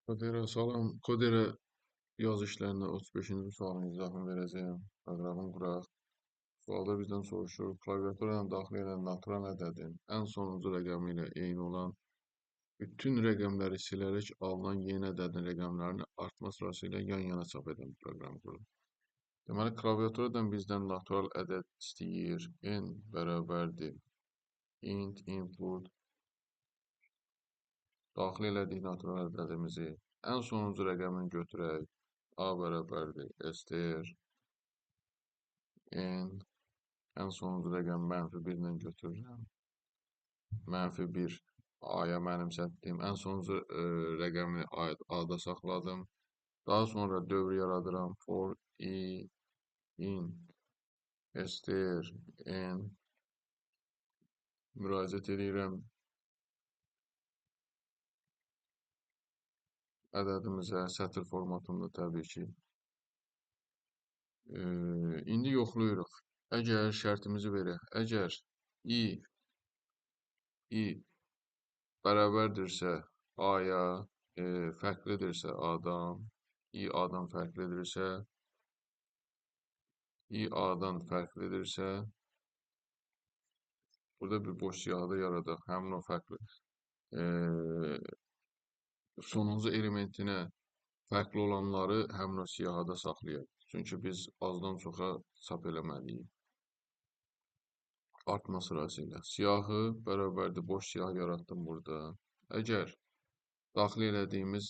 Kodera salam. Kodera yaz işlərinə 35-ci sualın izahını verəcəyəm. Proqramın quraq. Sualda bizdən soruşur, klaviaturadan daxil edən natural ədədin ən sonuncu rəqəmi ilə eyni olan bütün rəqəmləri silərək alınan yeni ədədin rəqəmlərini artma sırası ilə yan-yana çap edən proqram qurulur. Deməli, klaviaturadan bizdən natural ədəd istəyir. N bərabərdir int input. Daxil elədik natural ədədimizi. Ən sonuncu rəqəmini götürək. A bərabərdir str n. Ən sonuncu rəqəm -1 ilə götürürəm. -1 A-ya mənimsətdim. Ən sonuncu rəqəmi A-da saxladım. Daha sonra dövr yaradıram. For i in str n. Müraciət edirəm ədədimizə sətr formatında təbii ki. İndi yoxlayırıq. Əgər şərtimizi verək, əgər i bərabərdirsə A-ya, fərqlidirsə A-dan, i A-dan fərqlidirsə, burada bir boş siyahıda yaradaq. Həmin o fərqli sonuncu elementinə fərqli olanları həmin o siyahıda saxlayaq. Çünki biz azdan çoxa çap eləməliyik. Artma sırası ilə. Siyahı bərabərdir, boş siyahı yaratdım burada. Əgər daxil elədiyimiz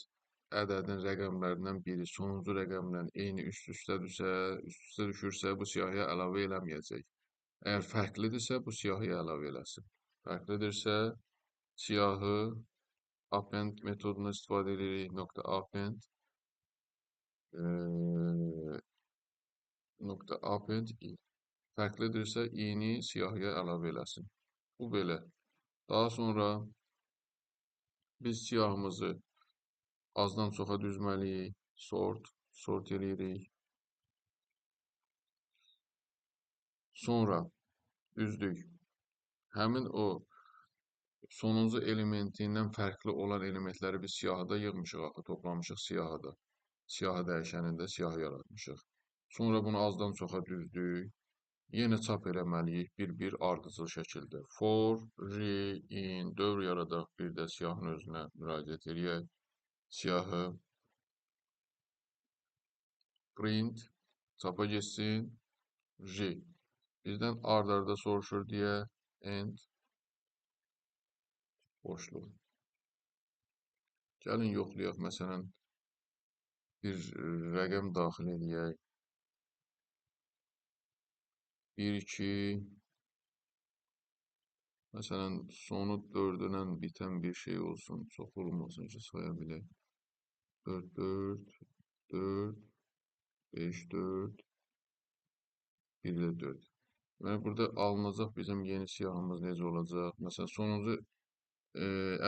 ədədin rəqəmlərindən biri sonuncu rəqəmlə eyni üst-üstə düşürsə, bu siyahıya əlavə eləməyəcək. Əgər fərqlidirsə, bu siyahıya əlavə eləsin. Fərqlidirsə, siyahı append metodunu istifadə edirik. .append i. Fərqlidirsə, i-ni siyahıya əlavə eləsin. Bu belə. Daha sonra biz siyahımızı azdan çoxa düzməliyik. Sort eləyirik. Sonra düzdük. Həmin o sonuncu elementindən fərqli olan elementləri biz siyahıda yığmışıq, axı toplamışıq siyahıda. Siyahı dəyişənində siyahı yaratmışıq. Sonra bunu azdan çoxa düzdük. Yenə çap eləməliyik bir-bir ardıcıl şəkildə. For, in, dövr yaradaq, bir də siyahının özünə müraciət edək. Siyahı, print, çapa geçsin, bizdən ard-arda soruşur deyə, end, boşluq. Gəlin yoxlayaq, məsələn, bir rəqəm daxil edək. 1, 2, məsələn, sonu 4-lə bitən bir şey olsun, çox olmasın ki, saya bilək. 4, 4, 4, 5, 4, 1 də 4. Yəni, burada alınacaq bizim yeni siyahımız necə olacaq? Məsələn,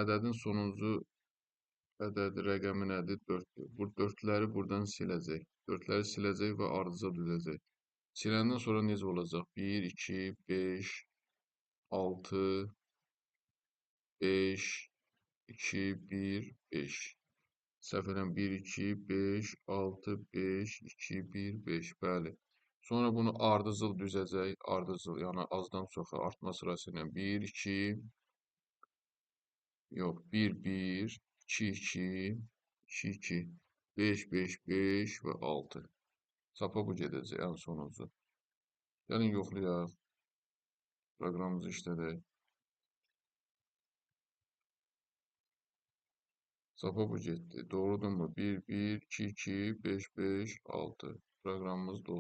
ədədin sonuncu ədədi rəqəmi nədir? 4-dür. Bu 4-ləri buradan siləcək. 4-ləri siləcək və ardıca düzəcək. Siləndən sonra necə olacaq? 1, 2, 5, 6, 5, 2, 1, 5. Səhv edirəm, 1, 2, 5, 6, 5, 2, 1, 5. Bəli. Sonra bunu ardıcıl düzəcək. Ardıcıl, yəni azdan çoxa artma sırası ilə 1, 2, yox, 1, 1, 2, 2, 2, 2, 5, 5, 5 və 6. Çapa bu gedəcək ən sonuncu. Gəlin yoxlayaq. Proqramımızı işlədək. Çapa bu getdi. Doğrudurmu? 1, 1, 2, 2, 5, 5, 6. Proqramımız doğru.